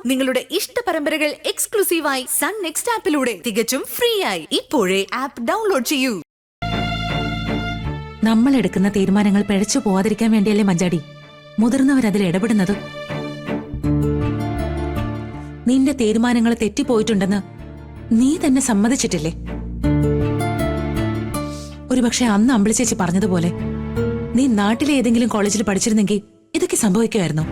നിങ്ങളുടെ ഇഷ്ട പരമ്പരകൾ എക്സ്ക്ലൂസീവായി സൺ നെക്സ്റ്റ് ആപ്പിലൂടെ തികച്ചും ഫ്രീ ആയി ഇപ്പോഴേ ആപ്പ് ഡൗൺലോഡ് ചെയ്യൂ. നമ്മൾ എടുക്കുന്ന തീരുമാനങ്ങൾ പിഴച്ചു പോവാതിരിക്കാൻ വേണ്ടിയല്ലേ മഞ്ചാടി മുതിർന്നവരതിൽ ഇടപെടുന്നത്. നിന്റെ തീരുമാനങ്ങൾ തെറ്റിപ്പോയിട്ടുണ്ടെന്ന് നീ തന്നെ സമ്മതിച്ചിട്ടില്ലേ? ഒരുപക്ഷെ അന്ന് അമ്പിളിച്ചേച്ചി പറഞ്ഞതുപോലെ നീ നാട്ടിലെ ഏതെങ്കിലും കോളേജിൽ പഠിച്ചിരുന്നെങ്കിൽ ഇതൊക്കെ സംഭവിക്കുമായിരുന്നു.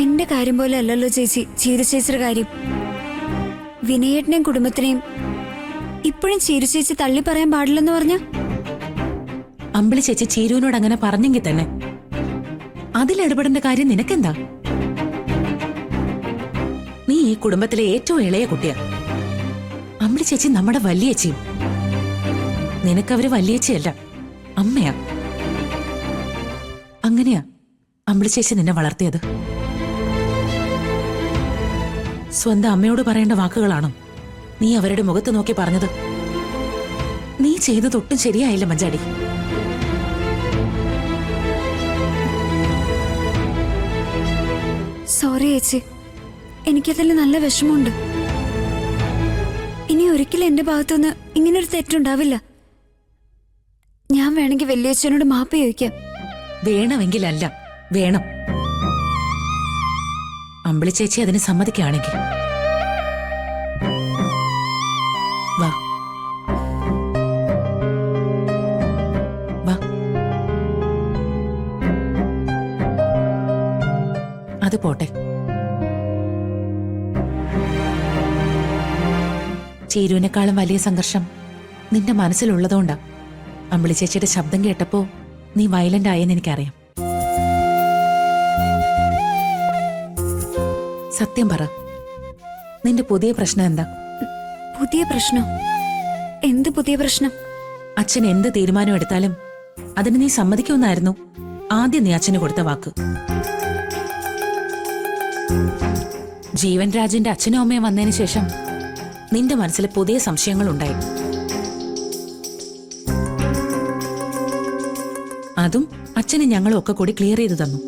എന്റെ കാര്യം പോലെ അല്ലല്ലോ ചേച്ചി ചീരു ചേച്ചിയുടെ കാര്യം. വിനയേട്ടനെയും കുടുംബത്തിനെയും ഇപ്പോഴും ചീരു ചേച്ചി തള്ളി പറയാൻ പാടില്ലെന്ന് പറഞ്ഞ അമ്പിളിച്ചേച്ചി ചീരുവിനോട് അങ്ങനെ പറഞ്ഞെങ്കിൽ തന്നെ അതിലിടപെടേണ്ട കാര്യം നിനക്കെന്താ? നീ ഈ കുടുംബത്തിലെ ഏറ്റവും ഇളയ കുട്ടിയാ. അമ്പിളിച്ചേച്ചി നമ്മുടെ വല്യേച്ചിയും. നിനക്കവര് വല്യേച്ചിയല്ല, അമ്മയാ. അങ്ങനെയാ അമ്പിളിച്ചേച്ചി നിന്നെ വളർത്തിയത്. സ്വന്തം അമ്മയോട് പറയേണ്ട വാക്കുകളാണോ നീ അവരുടെ മുഖത്ത് നോക്കി പറഞ്ഞത്? നീ ചെയ്തതൊട്ടും ശരിയായില്ല മഞ്ചാടി. സോറി ചേച്ചി, എനിക്കതിൽ നല്ല വിഷമമുണ്ട്. ഇനി ഒരിക്കലും എന്റെ ഭാഗത്തുനിന്ന് ഇങ്ങനൊരു തെറ്റുണ്ടാവില്ല. ഞാൻ വേണമെങ്കിൽ വല്യേച്ചനോട് മാപ്പ് ചോദിക്കാം. വേണമെങ്കിലല്ല, വേണം. അമ്പിളിച്ചേച്ചി അതിന് സമ്മതിക്കുകയാണെങ്കിൽ വാ വാ. അത് പോട്ടെ, ചീരുവിനെക്കാളും വലിയ സംഘർഷം നിന്റെ മനസ്സിലുള്ളതുകൊണ്ടാ അമ്പിളിച്ചേച്ചിയുടെ ശബ്ദം കേട്ടപ്പോ നീ വയലന്റ് ആയെന്ന് എനിക്കറിയാം. സത്യം പറ, നിന്റെ പുതിയ പ്രശ്നം എന്താ? പുതിയ പ്രശ്നം? എന്ത് പുതിയ പ്രശ്നം? അച്ഛൻ എന്ത് തീരുമാനം എടുത്താലും അതിന് നീ സമ്മതിക്കുമെന്നായിരുന്നു ആദ്യം നീ അച്ഛന് കൊടുത്ത വാക്ക്. ജീവൻ രാജിന്റെ അച്ഛനും അമ്മയും വന്നതിന് ശേഷം നിന്റെ മനസ്സിൽ പുതിയ സംശയങ്ങളുണ്ടായി. അതും അച്ഛന് ഞങ്ങളും ഒക്കെ കൂടി ക്ലിയർ ചെയ്തു തന്നു.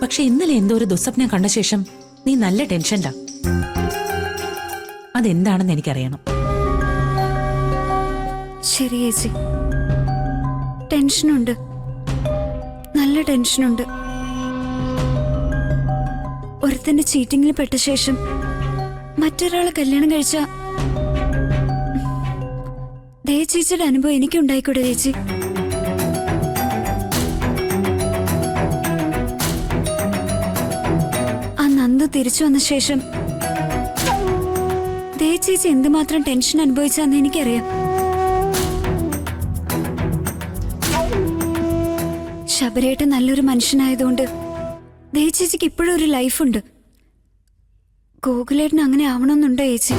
പക്ഷെ ഇന്നലെ എന്തോ ഒരു ദുസ്വപ്നം കണ്ട ശേഷം നീ നല്ല ടെൻഷൻലാ. അതെന്താണെന്ന് എനിക്കറിയണം. ശരി ചേച്ചി, ടെൻഷനുണ്ട്, നല്ല ടെൻഷനുണ്ട്. ഒരുത്തന്റെ ചീറ്റിംഗിൽ പെട്ട ശേഷം മറ്റൊരാളെ കല്യാണം കഴിച്ച ദയ ചേച്ചിയുടെ അനുഭവം എനിക്കുണ്ടായിക്കൂടെ ചേച്ചി? ആ നന്ദു തിരിച്ചു വന്ന ശേഷം ദയ ചേച്ചി എന്തുമാത്രം ടെൻഷൻ അനുഭവിച്ചാന്ന് എനിക്കറിയാം. ശബരേട്ടൻ നല്ലൊരു മനുഷ്യനായതുകൊണ്ട് ദയ ചേച്ചിക്ക് ഇപ്പോഴും ഒരു ലൈഫുണ്ട്. ഗോകുലേട്ടൻ അങ്ങനെ ആവണമെന്നുണ്ടോ ചേച്ചി?